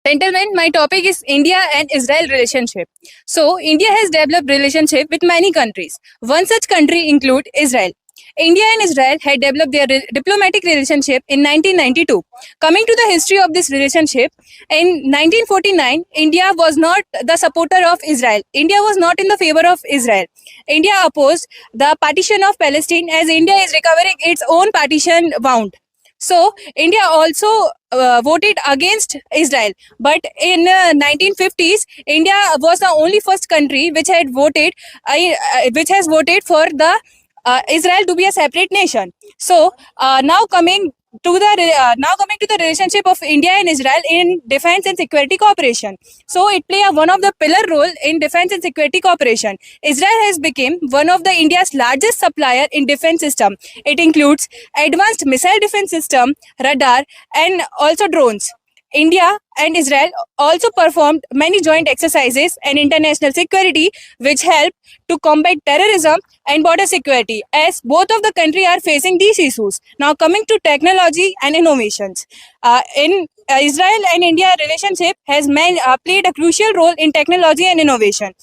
Gentlemen, my topic is India and Israel relationship. So, India has developed relationship with many countries. One such country include Israel. India and Israel had developed their diplomatic relationship in 1992. Coming to the history of this relationship, in 1949, India was not the supporter of Israel. India was not in the favor of Israel. India opposed the partition of Palestine as India is recovering its own partition wound. So India also voted against Israel. But in 1950s, India was the only first country which has voted for the Israel to be a separate nation. So now coming to the relationship of India and Israel in defense and security cooperation. So it play one of the pillar role in defense and security cooperation. Israel has become one of the India's largest supplier in defense system. It includes advanced missile defense system, radar, and also drones. India and Israel also performed many joint exercises and international security which help to combat terrorism and border security as both of the country are facing these issues. Now coming to technology and innovations. In Israel and India relationship has played a crucial role in technology and innovation.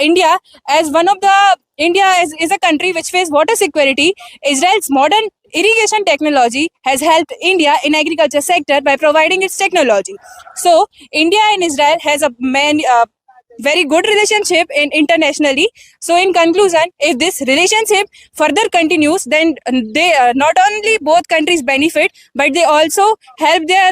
India as one of the India is a country which faces water security. Israel's modern irrigation technology has helped India in agriculture sector by providing its technology. So India and Israel has a very good relationship internationally. So in conclusion, if this relationship further continues, then they not only both countries benefit, but they also help their